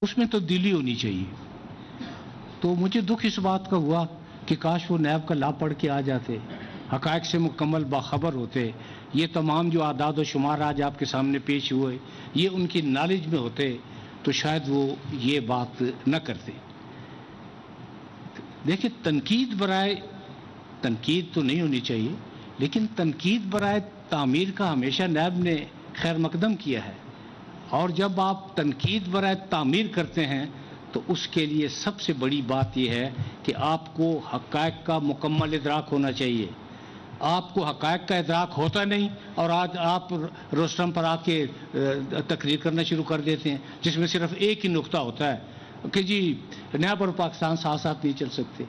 اس میں تبدیلی ہونی چاہیے. تو مجھے دکھ اس بات کا ہوا کہ کاش وہ نیب کا لا پڑھ کے آ جاتے, حقائق سے مکمل باخبر ہوتے, یہ تمام جو اعداد و شمار آج آپ کے سامنے پیش ہوئے یہ ان کی نالج میں ہوتے تو شاید وہ یہ بات نہ کرتے. دیکھیں, تنقید تو نہیں ہونی چاہیے, لیکن تنقید برائے تعمیر کا ہمیشہ نیب نے خیر مقدم کیا ہے. اور جب آپ تنقید برائے تعمیر کرتے ہیں تو اس کے لیے سب سے بڑی بات یہ ہے کہ آپ کو حقائق کا مکمل ادراک ہونا چاہیے. آپ کو حقائق کا ادراک ہوتا نہیں اور آج آپ روسٹرم پر آ کے تقریر کرنا شروع کر دیتے ہیں جس میں صرف ایک ہی نقطہ ہوتا ہے کہ جی نیب اور پاکستان ساتھ ساتھ نہیں چل سکتے.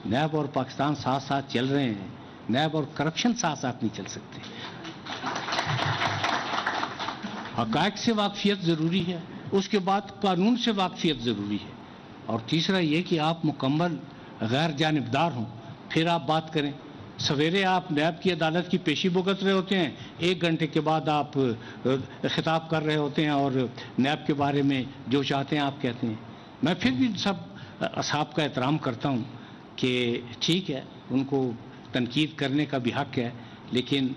نیب اور پاکستان ساتھ ساتھ چل رہے ہیں, نیب اور کرپشن ساتھ ساتھ نہیں چل سکتے. حقائق سے واقفیت ضروری ہے, اس کے بعد قانون سے واقفیت ضروری ہے, اور تیسرا یہ کہ آپ مکمل غیر جانبدار ہوں, پھر آپ بات کریں. سویرے آپ نیب کی عدالت کی پیشی بھگت رہے ہوتے ہیں, 1 گھنٹے کے بعد آپ خطاب کر رہے ہوتے ہیں اور نیب کے بارے میں جو چاہتے ہیں آپ کہتے ہیں. میں پھر بھی سب اصحاب کا احترام کرتا ہوں کہ ٹھیک ہے, ان کو تنقید کرنے کا بھی حق ہے, لیکن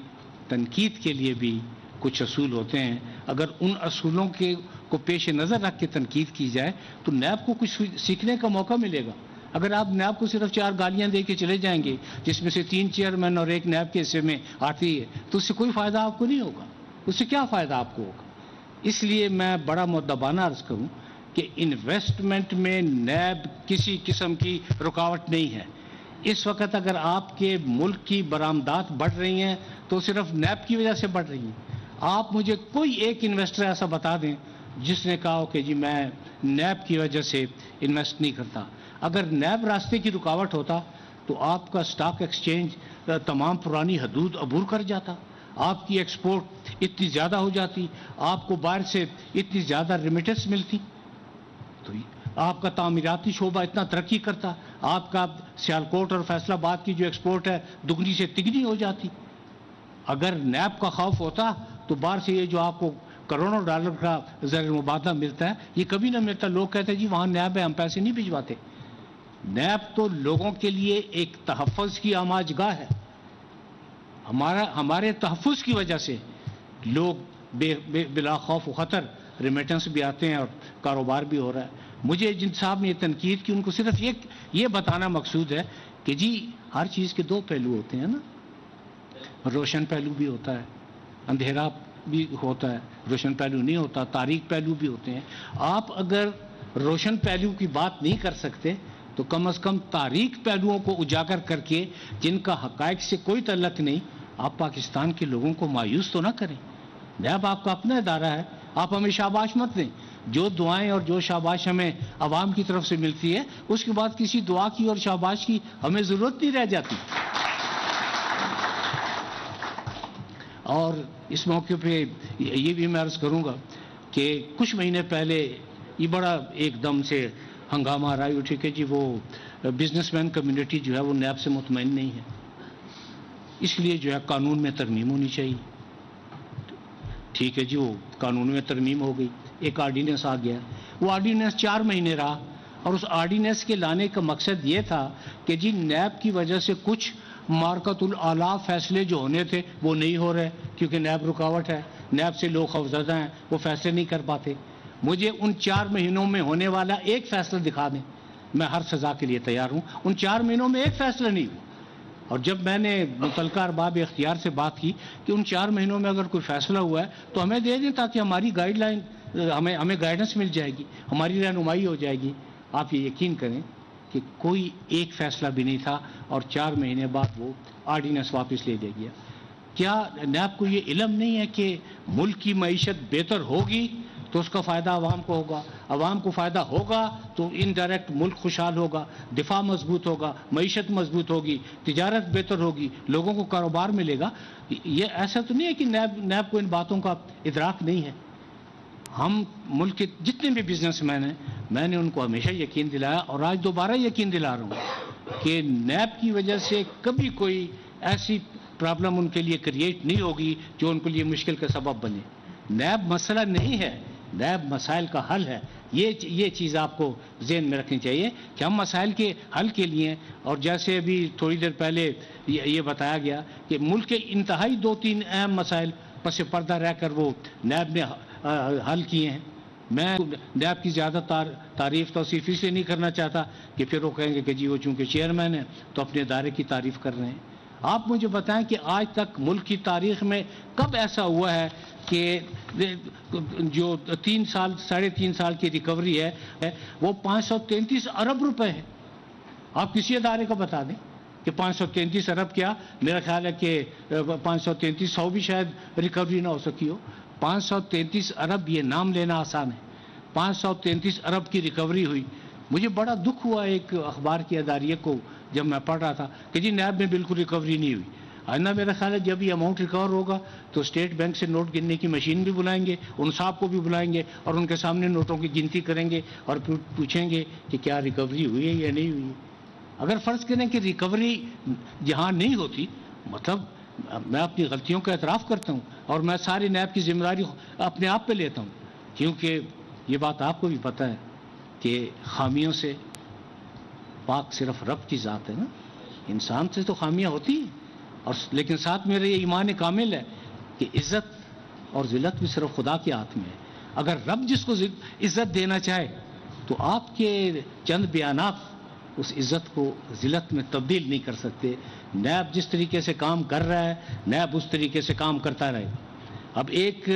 تنقید کے لیے بھی کچھ اصول ہوتے ہیں. اگر ان اصولوں کو پیش نظر رکھ کے تنقید کی جائے تو نیب کو کچھ سیکھنے کا موقع ملے گا. اگر آپ نیب کو صرف 4 گالیاں دے کے چلے جائیں گے جس میں سے 3 چیئرمین اور 1 نیب کے حصے میں آتی ہے تو اس سے کوئی فائدہ آپ کو نہیں ہوگا. اس سے کیا فائدہ آپ کو ہوگا؟ اس لیے میں بڑا مؤدبانہ عرض کروں کہ انویسٹمنٹ میں نیب کسی قسم کی رکاوٹ نہیں ہے. اس وقت اگر آپ کے ملک کی برآمدات بڑھ رہی ہیں تو صرف نیب کی وجہ سے بڑھ رہی ہیں. آپ مجھے کوئی ایک انویسٹر ایسا بتا دیں جس نے کہا ہو کہ جی میں نیب کی وجہ سے انویسٹ نہیں کرتا. اگر نیب راستے کی رکاوٹ ہوتا تو آپ کا سٹاک ایکسچینج تمام پرانی حدود عبور کر جاتا, آپ کی ایکسپورٹ اتنی زیادہ ہو جاتی, آپ کو باہر سے اتنی زیادہ ریمیٹنس ملتی, تو آپ کا تعمیراتی شعبہ اتنا ترقی کرتا, آپ کا سیالکوٹ اور فیصل آباد کی جو ایکسپورٹ ہے دگنی سے تگنی ہو جاتی. اگر نیب کا خوف ہوتا تو باہر سے یہ جو آپ کو کروڑوں ڈالر کا زر مبادلہ ملتا ہے یہ کبھی نہ ملتا. لوگ کہتے ہیں جی وہاں نیب ہے, ہم پیسے نہیں بھجواتے. نیب تو لوگوں کے لیے ایک تحفظ کی آماج گاہ ہے. ہمارے تحفظ کی وجہ سے لوگ بلا خوف و خطر ریمیٹنس بھی آتے ہیں اور کاروبار بھی ہو رہا ہے. مجھے جن صاحب نے یہ تنقید کی ان کو صرف یہ بتانا مقصود ہے کہ جی ہر چیز کے 2 پہلو ہوتے ہیں نا, روشن پہلو بھی ہوتا ہے, اندھیرا بھی ہوتا ہے, روشن پہلو نہیں ہوتا, تاریک پہلو بھی ہوتے ہیں. آپ اگر روشن پہلو کی بات نہیں کر سکتے تو کم از کم تاریک پہلوؤں کو اجاگر کر کے جن کا حقائق سے کوئی تعلق نہیں, آپ پاکستان کے لوگوں کو مایوس تو نہ کریں. نیب آپ کا اپنا ادارہ ہے, آپ ہمیں شاباش مت دیں. جو دعائیں اور جو شاباش ہمیں عوام کی طرف سے ملتی ہے اس کے بعد کسی دعا کی اور شاباش کی ہمیں ضرورت نہیں رہ جاتی. اور اس موقع پہ یہ بھی میں عرض کروں گا کہ کچھ مہینے پہلے یہ بڑا ایک دم سے ہنگامہ رائی اٹھے کہ جی وہ بزنس مین کمیونٹی جو ہے وہ نیب سے مطمئن نہیں ہے, اس لیے جو ہے قانون میں ترمیم ہونی چاہیے. ٹھیک ہے جی, وہ قانون میں ترمیم ہو گئی, ایک آرڈیننس آ گیا. وہ آرڈیننس 4 مہینے رہا اور اس آرڈیننس کے لانے کا مقصد یہ تھا کہ جی نیب کی وجہ سے کچھ مارکت الاعلیٰ فیصلے جو ہونے تھے وہ نہیں ہو رہے کیونکہ نیب رکاوٹ ہے, نیب سے لوگ خوفزدہ ہیں, وہ فیصلے نہیں کر پاتے. مجھے ان 4 مہینوں میں ہونے والا ایک فیصلہ دکھا دیں, میں ہر سزا کے لیے تیار ہوں. ان 4 مہینوں میں ایک فیصلہ نہیں ہوا. اور جب میں نے متعلقہ ارباب اختیار سے بات کی کہ ان 4 مہینوں میں اگر کوئی فیصلہ ہوا ہے تو ہمیں دے دیں تاکہ ہماری گائیڈ لائن ہمیں گائیڈنس مل جائے گی, ہماری رہنمائی ہو جائے گی. آپ یہ یقین کریں کہ کوئی ایک فیصلہ بھی نہیں تھا اور 4 مہینے بعد وہ آرڈیننس واپس لے دیا گیا. کیا نیب کو یہ علم نہیں ہے کہ ملک کی معیشت بہتر ہوگی تو اس کا فائدہ عوام کو ہوگا, عوام کو فائدہ ہوگا تو انڈائریکٹ ملک خوشحال ہوگا, دفاع مضبوط ہوگا, معیشت مضبوط ہوگی, تجارت بہتر ہوگی, لوگوں کو کاروبار ملے گا. یہ ایسا تو نہیں ہے کہ نیب کو ان باتوں کا ادراک نہیں ہے. ہم ملک کے جتنے بھی بزنس مین ہیں میں نے ان کو ہمیشہ یقین دلایا اور آج دوبارہ یقین دلا رہا ہوں کہ نیب کی وجہ سے کبھی کوئی ایسی پرابلم ان کے لیے کریٹ نہیں ہوگی جو ان کے لیے مشکل کا سبب بنے. نیب مسئلہ نہیں ہے, نیب مسائل کا حل ہے. یہ چیز آپ کو ذہن میں رکھنی چاہیے کہ ہم مسائل کے حل کے لیے، اور جیسے ابھی تھوڑی دیر پہلے یہ بتایا گیا کہ ملک کے انتہائی 2-3 اہم مسائل پس پردہ رہ کر وہ نیب نے حل کیے ہیں. میں نیب کی زیادہ تعریف توصیف سے نہیں کرنا چاہتا کہ پھر وہ کہیں گے کہ جی وہ چونکہ چیئرمین ہیں تو اپنے ادارے کی تعریف کر رہے ہیں. آپ مجھے بتائیں کہ آج تک ملک کی تاریخ میں کب ایسا ہوا ہے کہ جو 3 سال 3.5 سال کی ریکوری ہے وہ 533 ارب روپے ہے. آپ کسی ادارے کو بتا دیں کہ 533 ارب کیا، میرا خیال ہے کہ 533 بھی شاید ریکوری نہ ہو سکی ہو. 533 ارب یہ نام لینا آسان ہے. 533 ارب کی ریکوری ہوئی. مجھے بڑا دکھ ہوا ایک اخبار کی اداریے کو جب میں پڑھ رہا تھا کہ جی نیب میں بالکل ریکوری نہیں ہوئی. آئندہ میرا خیال ہے جب یہ اماؤنٹ ریکور ہوگا تو اسٹیٹ بینک سے نوٹ گننے کی مشین بھی بلائیں گے، ان صاحب کو بھی بلائیں گے اور ان کے سامنے نوٹوں کی گنتی کریں گے اور پھر پوچھیں گے کہ کیا ریکوری ہوئی ہے یا نہیں ہوئی ہے. اگر فرض کریں کہ ریکوری جہاں نہیں ہوتی، مطلب میں اپنی غلطیوں کا اعتراف کرتا ہوں اور میں ساری نیب کی ذمہ داری اپنے آپ پہ لیتا ہوں، کیونکہ یہ بات آپ کو بھی پتہ ہے کہ خامیوں سے پاک صرف رب کی ذات ہے نا. انسان سے تو خامیاں ہوتی ہیں، اور لیکن ساتھ میرے یہ ایمان کامل ہے کہ عزت اور ذلت بھی صرف خدا کے ہاتھ میں ہے. اگر رب جس کو عزت دینا چاہے تو آپ کے چند بیانات اس عزت کو ذلت میں تبدیل نہیں کر سکتے. نیب جس طریقے سے کام کر رہا ہے نیب اس طریقے سے کام کرتا رہے. اب ایک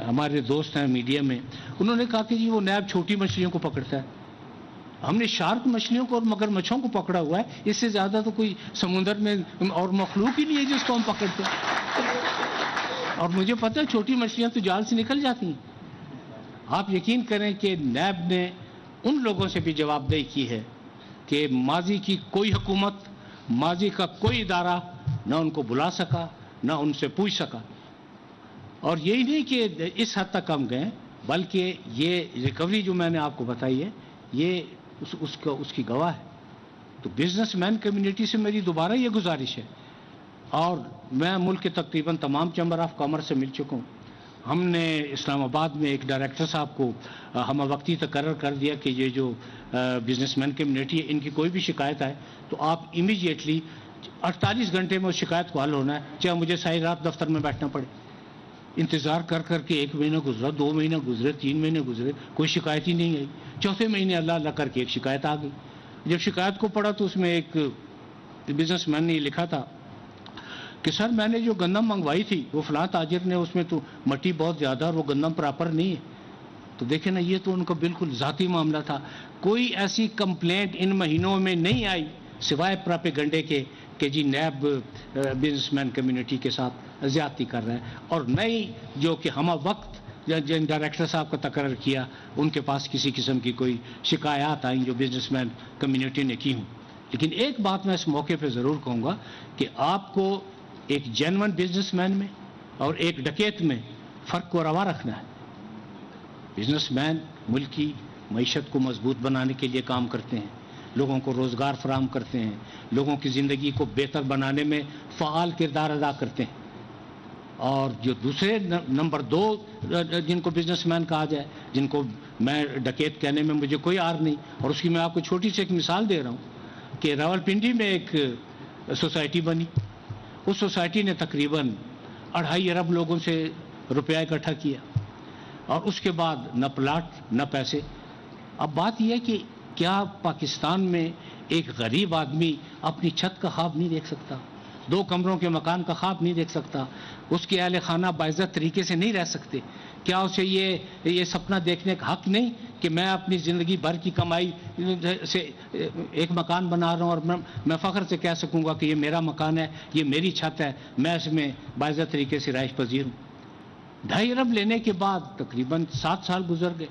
ہمارے دوست ہیں میڈیا میں، انہوں نے کہا کہ جی وہ نیب چھوٹی مچھلیوں کو پکڑتا ہے. ہم نے شارک مچھلیوں کو اور مگر مچھوں کو پکڑا ہوا ہے، اس سے زیادہ تو کوئی سمندر میں اور مخلوق ہی نہیں ہے جس کو ہم پکڑتے ہیں. اور مجھے پتہ ہے چھوٹی مچھلیاں تو جال سے نکل جاتی ہیں. آپ یقین کریں کہ نیب نے ان لوگوں سے بھی جواب دہی کی ہے کہ ماضی کی کوئی حکومت، ماضی کا کوئی ادارہ نہ ان کو بلا سکا نہ ان سے پوچھ سکا. اور یہی نہیں کہ اس حد تک ہم گئے، بلکہ یہ ریکوری جو میں نے آپ کو بتائی ہے یہ اس کی گواہ ہے. تو بزنس مین کمیونٹی سے میری دوبارہ یہ گزارش ہے، اور میں ملک کے تقریباً تمام چیمبر آف کامرس سے مل چکا ہوں. ہم نے اسلام آباد میں ایک ڈائریکٹر صاحب کو ہم وقتی تقرر کر دیا کہ یہ جو بزنس مین کمیونٹی ہے ان کی کوئی بھی شکایت آئے تو آپ امیجیٹلی 48 گھنٹے میں اس شکایت کو حل ہونا ہے، چاہے مجھے ساری رات دفتر میں بیٹھنا پڑے. انتظار کر کر کے 1 مہینہ گزرا، 2 مہینے گزرے، 3 مہینے گزرے، کوئی شکایت ہی نہیں آئی. چوتھے مہینے اللہ اللہ کر کے ایک شکایت آ گئی. جب شکایت کو پڑھا تو اس میں ایک بزنس مین نے یہ لکھا تھا کہ سر میں نے جو گندم منگوائی تھی وہ فلاں تاجر نے اس میں تو مٹی بہت زیادہ اور وہ گندم پراپر نہیں ہے. تو دیکھیں نا، یہ تو ان کا بالکل ذاتی معاملہ تھا. کوئی ایسی کمپلینٹ ان مہینوں میں نہیں آئی سوائے پراپیگنڈے کے کہ G NAB business man community کے ساتھ زیادتی کر رہا ہے. اور نئی جو کہ ہمہ وقت جن ڈائریکٹر صاحب کا تقرر کیا ان کے پاس کسی قسم کی کوئی شکایات آئیں جو بزنس مین کمیونٹی نے کی ہوں. لیکن ایک بات میں اس موقع پہ ضرور کہوں گا کہ آپ کو ایک جینون بزنس مین میں اور ایک ڈکیت میں فرق کو روا رکھنا ہے. بزنس مین ملک کی معیشت کو مضبوط بنانے کے لیے کام کرتے ہیں، لوگوں کو روزگار فراہم کرتے ہیں، لوگوں کی زندگی کو بہتر بنانے میں فعال کردار ادا کرتے ہیں. اور جو دوسرے نمبر 2 جن کو بزنس مین کہا جائے، جن کو میں ڈکیت کہنے میں مجھے کوئی عار نہیں، اور اس کی میں آپ کو چھوٹی سی ایک مثال دے رہا ہوں کہ راولپنڈی میں ایک سوسائٹی بنی. اس سوسائٹی نے تقریباً 2.5 ارب لوگوں سے روپیہ اکٹھا کیا، اور اس کے بعد نہ پلاٹ نہ پیسے. اب بات یہ ہے کہ کیا پاکستان میں ایک غریب آدمی اپنی چھت کا خواب نہیں دیکھ سکتا، 2 کمروں کے مکان کا خواب نہیں دیکھ سکتا، اس کے اہل خانہ باعزت طریقے سے نہیں رہ سکتے؟ کیا اسے یہ سپنا دیکھنے کا حق نہیں کہ میں اپنی زندگی بھر کی کمائی سے ایک مکان بنا رہا ہوں اور میں فخر سے کہہ سکوں گا کہ یہ میرا مکان ہے، یہ میری چھت ہے، میں اس میں باعزت طریقے سے رہائش پذیر ہوں؟ 2.5 ارب لینے کے بعد تقریباً 7 سال گزر گئے.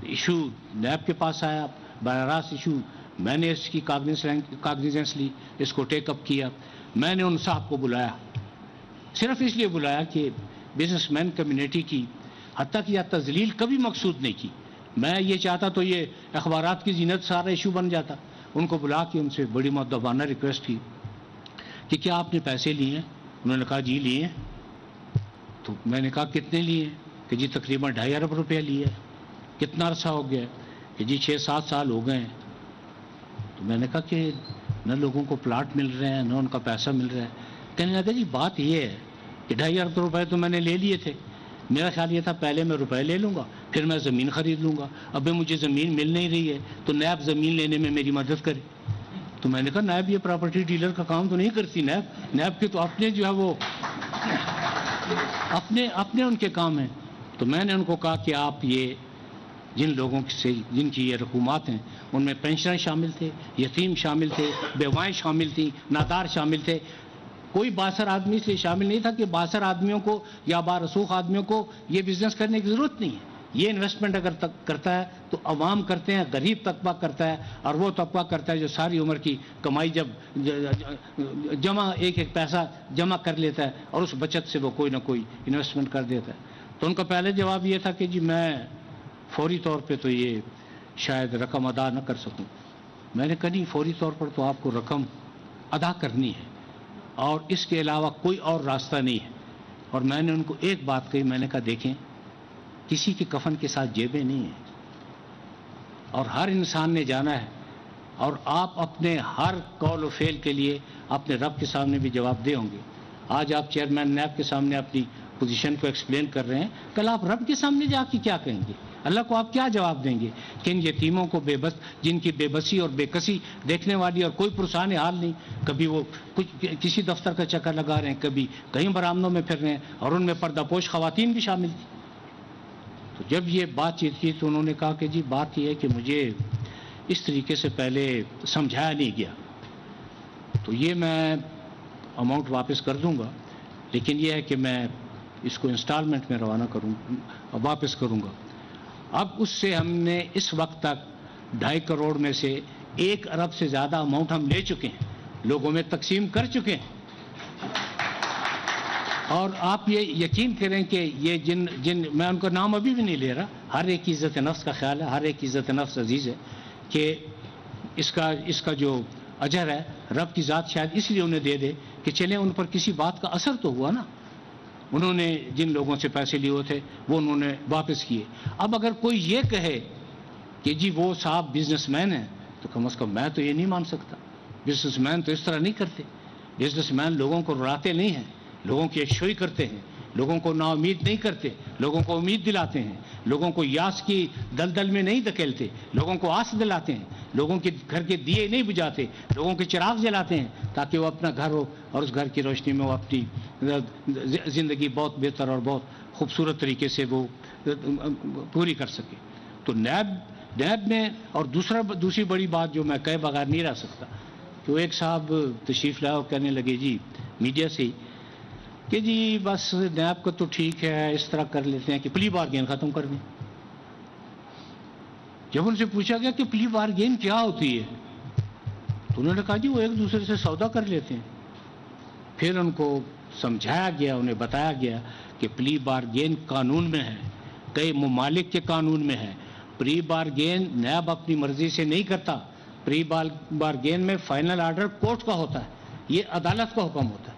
ایشو نیب کے پاس آیا، براہ راست ایشو میں نے اس کی کاگنیزنس لی، اس کو ٹیک اپ کیا. میں نے ان صاحب کو بلایا، صرف اس لیے بلایا کہ بزنس مین کمیونٹی کی حتیٰ کہ تذلیل کبھی مقصود نہیں کی. میں یہ چاہتا تو یہ اخبارات کی زینت سارا ایشو بن جاتا. ان کو بلا کے ان سے بڑی مؤدبانہ ریکویسٹ کی کہ کیا آپ نے پیسے لیے ہیں؟ انہوں نے کہا جی لیے ہیں. تو میں نے کہا کتنے لیے ہیں؟ کہ جی تقریباً 2.5 ارب روپیہ لیا ہے. کتنا عرصہ ہو گیا؟ کہ جی 6-7 سال ہو گئے ہیں. تو میں نے کہا کہ نہ لوگوں کو پلاٹ مل رہے ہیں نہ ان کا پیسہ مل رہا ہے. کہنے لگا جی بات یہ ہے کہ 2.5 ارب روپے تو میں نے لے لیے تھے. میرا خیال یہ تھا پہلے میں روپے لے لوں گا پھر میں زمین خرید لوں گا. ابھی مجھے زمین مل نہیں رہی ہے تو نیب زمین لینے میں میری مدد کرے. تو میں نے کہا نیب یہ پراپرٹی ڈیلر کا کام تو نہیں کرتی. نیب کے تو اپنے جو ہے وہ اپنے ان کے کام ہیں. تو میں نے ان کو کہا کہ آپ یہ جن لوگوں سے جن کی یہ رقومات ہیں ان میں پینشنر شامل تھے, یتیم شامل تھے, بیوائیں شامل تھیں, نادار شامل تھے. کوئی باثر آدمی سے شامل نہیں تھا کہ باثر آدمیوں کو یا بارسوخ آدمیوں کو یہ بزنس کرنے کی ضرورت نہیں ہے. یہ انویسٹمنٹ اگر کرتا ہے تو عوام کرتے ہیں, غریب طبقہ کرتا ہے, اور وہ طبقہ کرتا ہے جو ساری عمر کی کمائی جب جمع ایک پیسہ جمع کر لیتا ہے اور اس بچت سے وہ کوئی نہ کوئی انویسٹمنٹ کر دیتا ہے. تو ان کا پہلے جواب یہ تھا کہ جی میں فوری طور پہ تو یہ شاید رقم ادا نہ کر سکوں. میں نے کہا نہیں, فوری طور پر تو آپ کو رقم ادا کرنی ہے اور اس کے علاوہ کوئی اور راستہ نہیں ہے. اور میں نے ان کو ایک بات کہی, میں نے کہا دیکھیں کسی کے کفن کے ساتھ جیبیں نہیں ہیں اور ہر انسان نے جانا ہے, اور آپ اپنے ہر قول و فعل کے لیے اپنے رب کے سامنے بھی جواب دہ ہوں گے. آج آپ چیئرمین نیب کے سامنے اپنی پوزیشن کو ایکسپلین کر رہے ہیں, کل آپ رب کے سامنے جا کے کیا کہیں گے؟ اللہ کو آپ کیا جواب دیں گے کہ ان یتیموں کو بے بس, جن کی بے بسی اور بے کسی دیکھنے والی اور کوئی پرسان حال نہیں, کبھی وہ کچھ کسی دفتر کا چکر لگا رہے ہیں, کبھی کہیں برآمدوں میں پھر رہے ہیں, اور ان میں پردہ پوش خواتین بھی شامل تھیں. تو جب یہ بات چیت کی تو انہوں نے کہا کہ جی بات یہ ہے کہ مجھے اس طریقے سے پہلے سمجھایا نہیں گیا, تو یہ میں اماؤنٹ واپس کر دوں گا, لیکن یہ ہے کہ میں اس کو انسٹالمنٹ میں روانہ واپس کروں گا. اب اس سے ہم نے اس وقت تک 2.5 کروڑ میں سے 1 ارب سے زیادہ اماؤنٹ ہم لے چکے ہیں, لوگوں میں تقسیم کر چکے ہیں. اور آپ یہ یقین کریں کہ یہ جن میں ان کا نام ابھی بھی نہیں لے رہا, ہر ایک کی عزت نفس کا خیال ہے, ہر ایک کی عزت نفس عزیز ہے کہ اس کا جو اجر ہے رب کی ذات شاید اس لیے انہیں دے دے کہ چلیں ان پر کسی بات کا اثر تو ہوا نا. انہوں نے جن لوگوں سے پیسے لیے تھے وہ انہوں نے واپس کیے. اب اگر کوئی یہ کہے کہ جی وہ صاحب بزنس مین ہیں, تو کم از کم میں تو یہ نہیں مان سکتا. بزنس مین تو اس طرح نہیں کرتے. بزنس مین لوگوں کو رلاتے نہیں ہیں, لوگوں کی یکسوئی کرتے ہیں, لوگوں کو نا امید نہیں کرتے, لوگوں کو امید دلاتے ہیں, لوگوں کو یاس کی دلدل میں نہیں دھکیلتے, لوگوں کو آس دلاتے ہیں, لوگوں کے گھر کے دیے نہیں بجھاتے, لوگوں کے چراغ جلاتے ہیں تاکہ وہ اپنا گھر ہو اور اس گھر کی روشنی میں وہ اپنی زندگی بہت بہتر اور بہت خوبصورت طریقے سے وہ پوری کر سکے. تو نیب میں اور دوسری بڑی بات جو میں کہے بغیر نہیں رہ سکتا کہ وہ ایک صاحب تشریف لائے اور کہنے لگے جی میڈیا سے ہی کہ جی بس نیب کا تو ٹھیک ہے, اس طرح کر لیتے ہیں کہ پلی بارگین ختم کر دیں. جب ان سے پوچھا گیا کہ پلی بارگین کیا ہوتی ہے تو انہوں نے کہا جی وہ ایک دوسرے سے سودا کر لیتے ہیں. پھر ان کو سمجھایا گیا, انہیں بتایا گیا کہ پلی بارگین قانون میں ہے, کئی ممالک کے قانون میں ہے. پری بارگین نیب اپنی مرضی سے نہیں کرتا. پری بارگین میں فائنل آرڈر کورٹ کا ہوتا ہے, یہ عدالت کا حکم ہوتا ہے.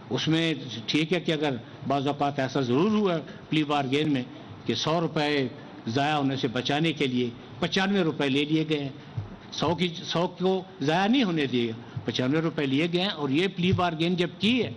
اس میں ٹھیک ہے کہ اگر بعض اوقات ایسا ضرور ہوا پلی بارگین میں کہ 100 روپے ضائع ہونے سے بچانے کے لیے 95 روپے لے لیے گئے, 100 کو ضائع نہیں ہونے دیے, 95 روپے لیے گئے ہیں. اور یہ پلی بارگین جب کی ہے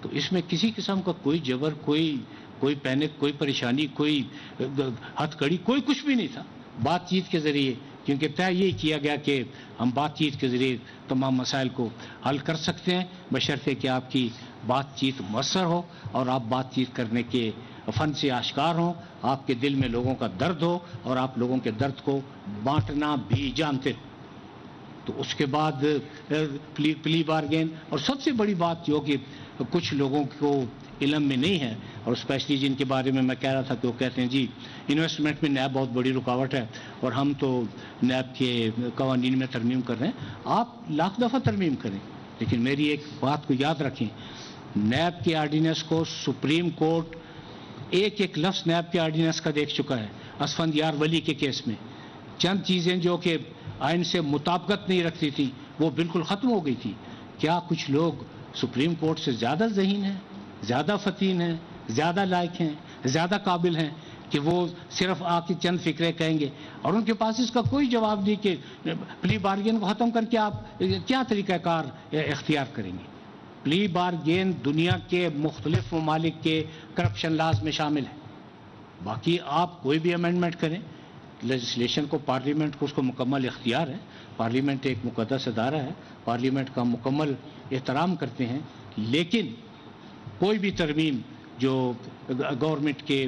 تو اس میں کسی قسم کا کوئی جبر, کوئی پینک, کوئی پریشانی, کوئی ہتھ کڑی, کوئی کچھ بھی نہیں تھا. بات چیت کے ذریعے, کیونکہ طے یہی کیا گیا کہ ہم بات چیت کے ذریعے تمام مسائل کو حل کر سکتے ہیں بشرطے کہ آپ کی بات چیت مؤثر ہو اور آپ بات چیت کرنے کے فن سے آشکار ہوں, آپ کے دل میں لوگوں کا درد ہو اور آپ لوگوں کے درد کو بانٹنا بھی جانتے. تو اس کے بعد پلی بارگین. اور سب سے بڑی بات جو کہ کچھ لوگوں کو علم میں نہیں ہے, اور اسپیشلی جن کے بارے میں کہہ رہا تھا کہ وہ کہتے ہیں جی انویسٹمنٹ میں نیب بہت بڑی رکاوٹ ہے اور ہم تو نیب کے قوانین میں ترمیم کر رہے ہیں. آپ لاکھ دفعہ ترمیم کریں, لیکن میری ایک بات کو یاد رکھیں, نیب کے آرڈیننس کو سپریم کورٹ ایک لفظ نیب کے آرڈیننس کا دیکھ چکا ہے. اسفندیار ولی کے کیس میں چند چیزیں جو کہ آئین سے مطابقت نہیں رکھتی تھیں وہ بالکل ختم ہو گئی تھی. کیا کچھ لوگ سپریم کورٹ سے زیادہ ذہین ہیں, زیادہ فتین ہیں, زیادہ لائق ہیں؟ زیادہ قابل ہیں کہ وہ صرف آ کے چند فکرے کہیں گے اور ان کے پاس اس کا کوئی جواب نہیں کہ پلی بارگین کو ختم کر کے آپ کیا طریقہ کار اختیار کریں گے. پلی بارگین دنیا کے مختلف ممالک کے کرپشن لاز میں شامل ہے. باقی آپ کوئی بھی امینڈمنٹ کریں لیجسلیشن کو، پارلیمنٹ کو اس کو مکمل اختیار ہے. پارلیمنٹ ایک مقدس ادارہ ہے، پارلیمنٹ کا مکمل احترام کرتے ہیں، لیکن کوئی بھی ترمیم جو گورنمنٹ کے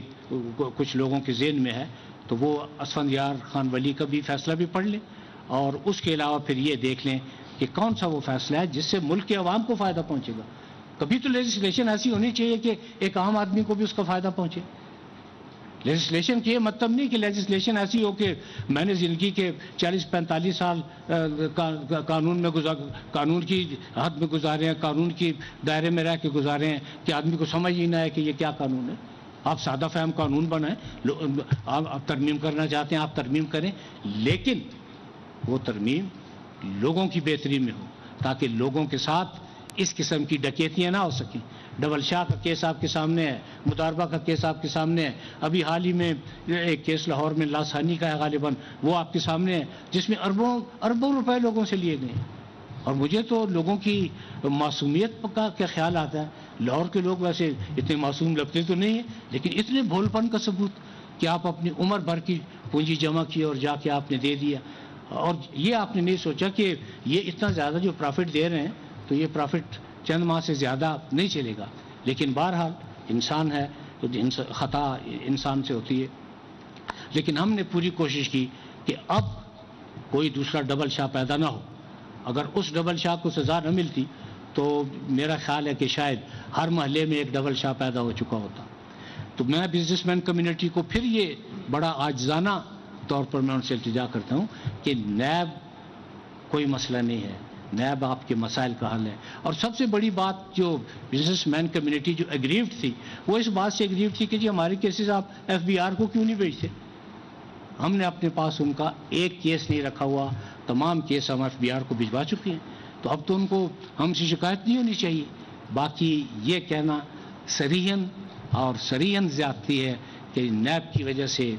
کچھ لوگوں کے ذہن میں ہے تو وہ اسفندیار خان ولی کا بھی فیصلہ بھی پڑھ لیں اور اس کے علاوہ پھر یہ دیکھ لیں کہ کون سا وہ فیصلہ ہے جس سے ملک کے عوام کو فائدہ پہنچے گا. کبھی تو لیجسلیشن ایسی ہونی چاہیے کہ ایک عام آدمی کو بھی اس کا فائدہ پہنچے. لیجسلیشن کے یہ مطلب نہیں کہ لیجسلیشن ایسی ہو کہ میں نے زندگی کے 40-45 سال قانون کی حد میں گزارے ہیں، قانون کی دائرے میں رہ کے گزارے ہیں کہ آدمی کو سمجھ ہی نہ ہے کہ یہ کیا قانون ہے. آپ سادہ فہم قانون بنائیں، آپ ترمیم کرنا چاہتے ہیں آپ ترمیم کریں، لیکن وہ ترمیم لوگوں کی بہتری میں ہو تاکہ لوگوں کے ساتھ اس قسم کی ڈکیتیاں نہ ہو سکیں. ڈبل شاہ کا کیس آپ کے سامنے ہے، مداربہ کا کیس آپ کے سامنے ہے، ابھی حال ہی میں ایک کیس لاہور میں لاسانی کا ہے غالباً، وہ آپ کے سامنے ہے جس میں اربوں روپے لوگوں سے لیے گئے. اور مجھے تو لوگوں کی معصومیت کا کیا خیال آتا ہے. لاہور کے لوگ ویسے اتنے معصوم لگتے تو نہیں ہیں، لیکن اتنے بھولپن کا ثبوت کہ آپ اپنی عمر بھر کی پونجی جمع کی اور جا کے آپ نے دے دیا، اور یہ آپ نے نہیں سوچا کہ یہ اتنا زیادہ جو پرافٹ دے رہے ہیں تو یہ پرافٹ چند ماہ سے زیادہ نہیں چلے گا. لیکن بہرحال انسان ہے تو خطا انسان سے ہوتی ہے. لیکن ہم نے پوری کوشش کی کہ اب کوئی دوسرا ڈبل شاہ پیدا نہ ہو. اگر اس ڈبل شاہ کو سزا نہ ملتی تو میرا خیال ہے کہ شاید ہر محلے میں ایک ڈبل شاہ پیدا ہو چکا ہوتا. تو میں بزنس مین کمیونٹی کو پھر یہ بڑا عاجزانہ طور پر میں ان سے التجا کرتا ہوں کہ نیب کوئی مسئلہ نہیں ہے، نیب آپ کے مسائل کا حل ہے. اور سب سے بڑی بات جو بزنس مین کمیونٹی جو ایگریوڈ تھی وہ اس بات سے ایگریوڈ تھی کہ جی ہمارے کیسز آپ FBR کو کیوں نہیں بھیجتے. ہم نے اپنے پاس ان کا ایک کیس نہیں رکھا ہوا، تمام کیس ہم FBR کو بھجوا چکے ہیں، تو اب تو ان کو ہم سے شکایت نہیں ہونی چاہیے. باقی یہ کہنا صریحاً زیادتی ہے کہ نیب کی وجہ سے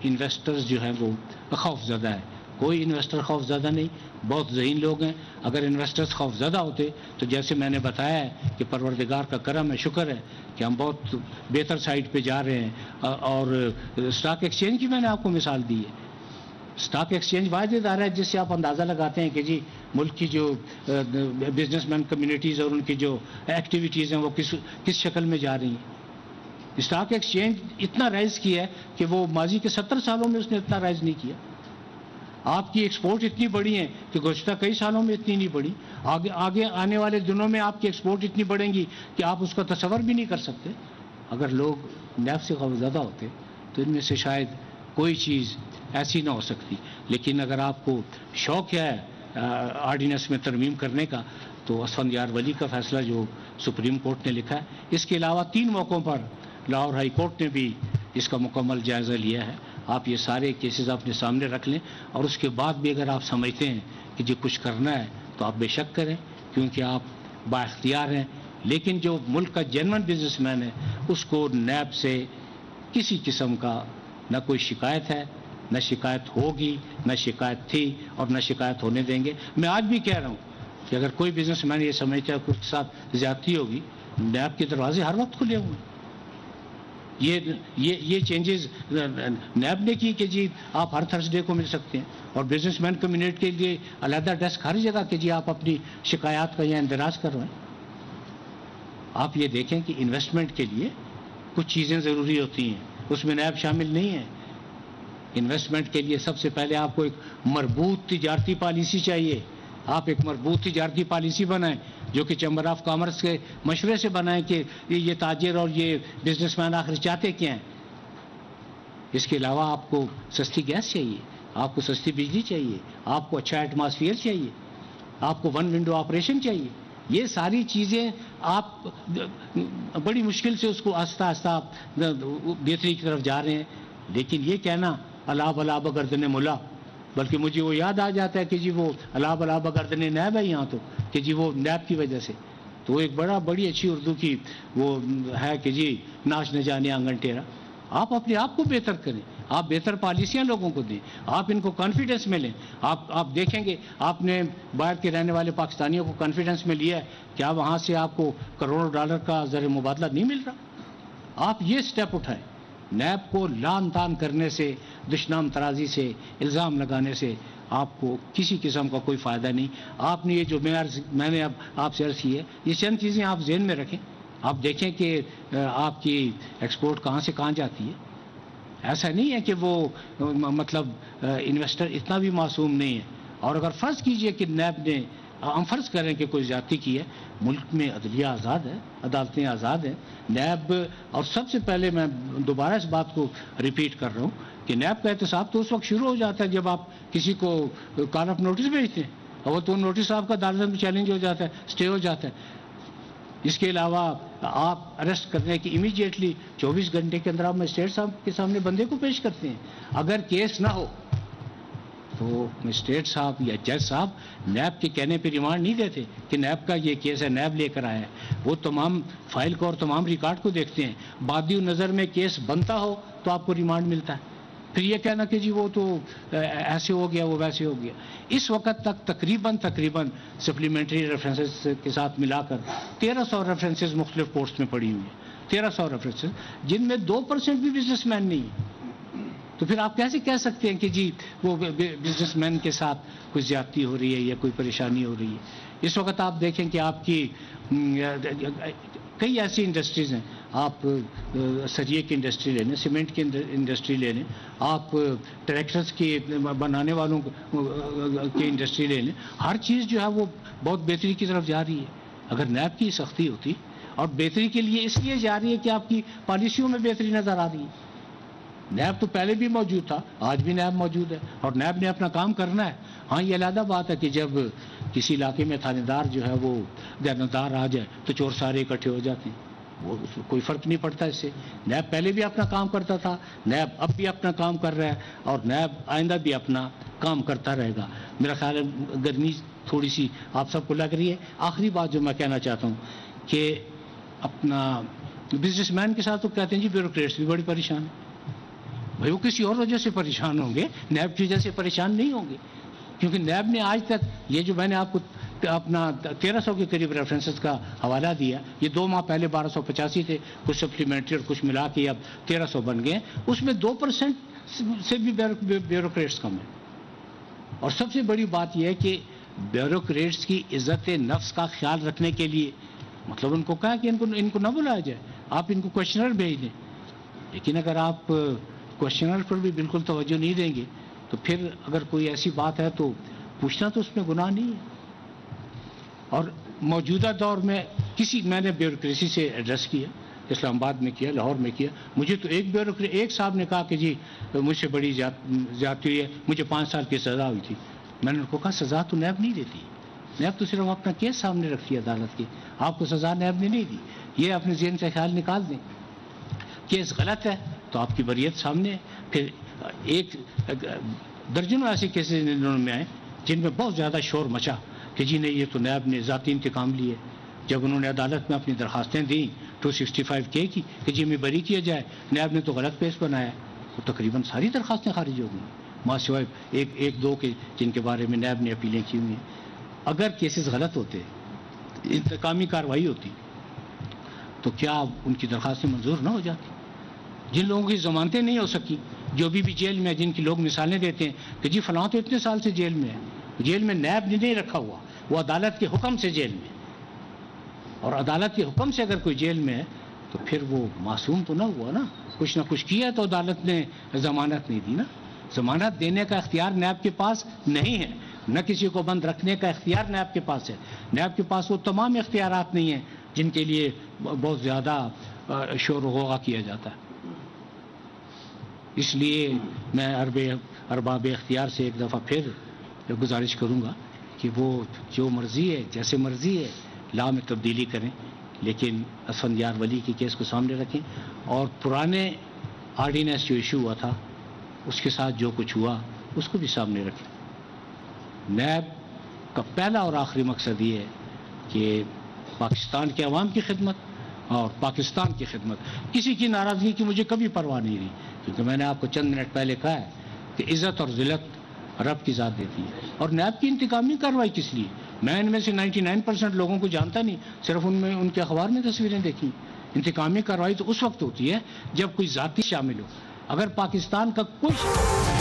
انویسٹرز جو ہیں وہ خوف زدہ ہے. کوئی انویسٹر خوف زدہ نہیں، بہت ذہین لوگ ہیں. اگر انویسٹرز خوف زدہ ہوتے تو جیسے میں نے بتایا ہے کہ پروردگار کا کرم ہے، شکر ہے کہ ہم بہت بہتر سائٹ پہ جا رہے ہیں. اور اسٹاک ایکسچینج کی میں نے آپ کو مثال دی ہے. اسٹاک ایکسچینج واحد ادارہ ہے جس سے آپ اندازہ لگاتے ہیں کہ جی ملک کی جو بزنس مین کمیونٹیز اور ان کی جو ایکٹیویٹیز ہیں وہ کس شکل میں جا رہی ہیں. اسٹاک ایکسچینج اتنا رائز کیا ہے کہ وہ ماضی کے 70 سالوں میں اس نے اتنا رائز نہیں کیا. آپ کی ایکسپورٹ اتنی بڑی ہیں کہ گزشتہ کئی سالوں میں اتنی نہیں بڑھی. آگے آنے والے دنوں میں آپ کی ایکسپورٹ اتنی بڑھیں گی کہ آپ اس کا تصور بھی نہیں کر سکتے. اگر لوگ نیب سے خوفزدہ ہوتے تو ان میں سے شاید کوئی چیز ایسی نہ ہو سکتی. لیکن اگر آپ کو شوق ہے آرڈیننس میں ترمیم کرنے کا تو اسفندیار ولی کا فیصلہ جو سپریم کورٹ نے لکھا ہے، اس کے علاوہ 3 موقعوں پر لاہور ہائی کورٹ نے بھی اس کا مکمل جائزہ لیا ہے. آپ یہ سارے کیسز اپنے سامنے رکھ لیں اور اس کے بعد بھی اگر آپ سمجھتے ہیں کہ جی کچھ کرنا ہے تو آپ بے شک کریں، کیونکہ آپ با اختیار ہیں. لیکن جو ملک کا جینون بزنس مین ہے اس کو نیب سے کسی قسم کا نہ کوئی شکایت ہے، نہ شکایت ہوگی، نہ شکایت تھی اور نہ شکایت ہونے دیں گے. میں آج بھی کہہ رہا ہوں کہ اگر کوئی بزنس مین یہ سمجھتا ہے کہ اس کے ساتھ زیادتی ہوگی، نیب کے دروازے ہر وقت کھلے ہوئے ہیں. یہ چینجز نیب نے کی کہ جی آپ ہر تھرسڈے کو مل سکتے ہیں، اور بزنس مین کمیونٹی کے لیے علیحدہ ڈیسک ہر جگہ کہ جی آپ اپنی شکایات کا یا اندراج کر رہے ہیں. آپ یہ دیکھیں کہ انویسٹمنٹ کے لیے کچھ چیزیں ضروری ہوتی ہیں، اس میں نیب شامل نہیں ہے. انویسٹمنٹ کے لیے سب سے پہلے آپ کو ایک مربوط تجارتی پالیسی چاہیے. آپ ایک مربوط تجارتی پالیسی بنائیں جو کہ چیمبر آف کامرس کے مشورے سے بنائیں کہ یہ تاجر اور یہ بزنس مین آخر چاہتے کیا ہیں. اس کے علاوہ آپ کو سستی گیس چاہیے، آپ کو سستی بجلی چاہیے، آپ کو اچھا ایٹماسفیئر چاہیے، آپ کو 1 ونڈو آپریشن چاہیے. یہ ساری چیزیں آپ بڑی مشکل سے اس کو آہستہ آہستہ بہتری کی طرف جا رہے ہیں. لیکن یہ کہنا الا بلا بگردن ملا، بلکہ مجھے وہ یاد آ جاتا ہے کہ جی وہ الا بلا بگردن نیب ہے یہاں تو کہ جی وہ نیب کی وجہ سے. تو وہ ایک بڑی اچھی اردو کی وہ ہے کہ جی ناچ نہ جانے آنگن ٹیرا. آپ اپنے آپ کو بہتر کریں, آپ بہتر پالیسیاں لوگوں کو دیں, آپ ان کو کانفیڈنس میں لیں. آپ دیکھیں گے, آپ نے باہر کے رہنے والے پاکستانیوں کو کانفیڈنس میں لیا ہے, کیا وہاں سے آپ کو کروڑوں ڈالر کا زر مبادلہ نہیں مل رہا؟ آپ یہ سٹیپ اٹھائیں. نیب کو لان تان کرنے سے, دشنام ترازی سے, الزام لگانے سے آپ کو کسی قسم کا کوئی فائدہ نہیں. آپ نے یہ جو میں نے اب آپ سے عرض کی ہے, یہ چند چیزیں آپ ذہن میں رکھیں. آپ دیکھیں کہ آپ کی ایکسپورٹ کہاں سے کہاں جاتی ہے. ایسا نہیں ہے کہ وہ مطلب انویسٹر اتنا بھی معصوم نہیں ہے. اور اگر فرض کیجئے کہ نیب نے, ہم فرض کریں کہ کوئی زیادتی کی ہے, ملک میں عدلیہ آزاد ہے, عدالتیں آزاد ہیں. نیب, اور سب سے پہلے میں دوبارہ اس بات کو ریپیٹ کر رہا ہوں کہ نیب کا احتساب تو اس وقت شروع ہو جاتا ہے جب آپ کسی کو کال آف نوٹس بھیجتے ہیں, اور تو نوٹس آپ کا عدالت میں چیلنج ہو جاتا ہے, اسٹے ہو جاتا ہے. اس کے علاوہ آپ اریسٹ کرنے کی امیڈیٹلی 24 گھنٹے کے اندر آپ مجسٹریٹ صاحب کے سامنے بندے کو پیش کرتے ہیں. اگر کیس نہ ہو تو مجسٹریٹ صاحب یا جج صاحب نیب کے کہنے پہ ریمانڈ نہیں دیتے کہ نیب کا یہ کیس ہے, نیب لے کر آیا ہے. وہ تمام فائل کو اور تمام ریکارڈ کو دیکھتے ہیں. بادی نظر میں کیس بنتا ہو تو آپ کو ریمانڈ ملتا ہے. پھر یہ کہنا کہ جی وہ تو ایسے ہو گیا, وہ ویسے ہو گیا. اس وقت تک تقریباً سپلیمنٹری ریفرنسز کے ساتھ ملا کر 1300 ریفرنسز مختلف کورٹس میں پڑی ہوئی ہیں. 1300 ریفرنسز جن میں 2% بھی بزنس مین نہیں ہے. تو پھر آپ کیسے کہہ سکتے ہیں کہ جی وہ بزنس مین کے ساتھ کوئی زیادتی ہو رہی ہے یا کوئی پریشانی ہو رہی ہے. اس وقت آپ دیکھیں کہ آپ کی کئی ایسی انڈسٹریز ہیں. آپ سریے کی انڈسٹری لے لیں, سیمنٹ کی انڈسٹری لے لیں, آپ ٹریکٹرز کی بنانے والوں کی انڈسٹری لے لیں. ہر چیز جو ہے وہ بہت بہتری کی طرف جا رہی ہے. اگر نیب کی سختی ہوتی, اور بہتری کے لیے اس لیے جا رہی ہے کہ آپ کی پالیسیوں میں بہتری نظر آ رہی ہے. نیب تو پہلے بھی موجود تھا, آج بھی نیب موجود ہے, اور نیب نے اپنا کام کرنا ہے. ہاں یہ علیحدہ بات ہے کہ جب کسی علاقے میں تھانے دار جو ہے وہ دیانتدار آ جائے تو چور سارے اکٹھے ہو جاتے ہیں. وہ کوئی فرق نہیں پڑتا اس سے. نیب پہلے بھی اپنا کام کرتا تھا, نیب اب بھی اپنا کام کر رہا ہے, اور نیب آئندہ بھی اپنا کام کرتا رہے گا. میرا خیال ہے گرمی تھوڑی سی آپ سب کو لگ رہی ہے. آخری بات جو میں کہنا چاہتا ہوں کہ اپنا بزنس مین کے ساتھ تو کہتے ہیں جی بیوروکریٹس بھی بڑی پریشان ہیں. بھائی وہ کسی اور وجہ سے پریشان ہوں گے, نیب کی وجہ سے پریشان نہیں ہوں گے. کیونکہ نیب نے آج تک یہ جو میں نے آپ کو اپنا 1300 کے قریب ریفرنسز کا حوالہ دیا, یہ 2 ماہ پہلے 1285 تھے, کچھ سپلیمنٹری اور کچھ ملا کے اب 1300 بن گئے. اس میں 2% سے بھی بیوروکریٹس کم ہیں. اور سب سے بڑی بات یہ ہے کہ بیوروکریٹس کی عزت نفس کا خیال رکھنے کے لیے مطلب ان کو کہا کہ ان کو نہ بلایا جائے, آپ ان کو کوشچنر بھیج دیں. لیکن اگر آپ کوشچنر پر بھی بالکل توجہ نہیں دیں گے تو پھر اگر کوئی ایسی بات ہے تو پوچھنا تو اس میں گناہ نہیں ہے. اور موجودہ دور میں میں نے بیوروکریسی سے ایڈریس کیا, اسلام آباد میں کیا, لاہور میں کیا. مجھے تو ایک صاحب نے کہا کہ جی مجھ سے بڑی زیادتی ہوئی ہے, مجھے 5 سال کی سزا ہوئی تھی. میں نے ان کو کہا سزا تو نیب نہیں دیتی, نیب تو صرف اپنا کیس سامنے رکھتی ہے عدالت کی, آپ کو سزا نیب نے نہیں دی. یہ اپنے ذہن سے خیال نکال دیں. کیس غلط ہے تو آپ کی بریت سامنے ہے. پھر ایک درجنوں ایسے کیسز میں آئے جن میں بہت زیادہ شور مچا کہ جی نہیں یہ تو نیب نے ذاتی انتقام لیے. جب انہوں نے عدالت میں اپنی درخواستیں دیں 265K کی کہ جی میں بری کیا جائے, نیب نے تو غلط پیش بنایا, تو تقریباً ساری درخواستیں خارج ہو گئیں, ماں سوائے ایک دو کے جن کے بارے میں نیب نے اپیلیں کی ہوئی ہیں. اگر کیسز غلط ہوتے, انتقامی کارروائی ہوتی, تو کیا ان کی درخواستیں منظور نہ ہو جاتی؟ جن لوگوں کی ضمانتیں نہیں ہو سکی, جو بھی جیل میں, جن کی لوگ مثالیں دیتے ہیں کہ جی فلاں تو اتنے سال سے جیل میں ہے, جیل میں نیب نے نہیں رکھا ہوا, وہ عدالت کے حکم سے جیل میں. اور عدالت کے حکم سے اگر کوئی جیل میں ہے تو پھر وہ معصوم تو نہ ہوا نا, کچھ نہ کچھ کیا تو عدالت نے ضمانت نہیں دی نا. ضمانت دینے کا اختیار نیب کے پاس نہیں ہے, نہ کسی کو بند رکھنے کا اختیار نیب کے پاس ہے. نیب کے پاس وہ تمام اختیارات نہیں ہیں جن کے لیے بہت زیادہ شور و غوغا کیا جاتا ہے. اس لیے میں ارباب اختیار سے ایک دفعہ پھر گزارش کروں گا کہ وہ جو مرضی ہے, جیسے مرضی ہے, لا میں تبدیلی کریں, لیکن اسفندیار ولی کی کیس کو سامنے رکھیں, اور پرانے آرڈیننس جو ایشو ہوا تھا اس کے ساتھ جو کچھ ہوا اس کو بھی سامنے رکھیں. نیب کا پہلا اور آخری مقصد یہ ہے کہ پاکستان کے عوام کی خدمت اور پاکستان کی خدمت. کسی کی ناراضگی کی مجھے کبھی پرواہ نہیں رہی، کیونکہ میں نے آپ کو چند منٹ پہلے کہا ہے کہ عزت اور ذلت رب کی ذات دیتی ہے. اور نیب کی انتقامی کارروائی کس لیے؟ میں ان میں سے 99% لوگوں کو جانتا نہیں، صرف ان کے اخبار میں تصویریں دیکھی. انتقامی کارروائی تو اس وقت ہوتی ہے جب کوئی ذاتی شامل ہو. اگر پاکستان کا کوئی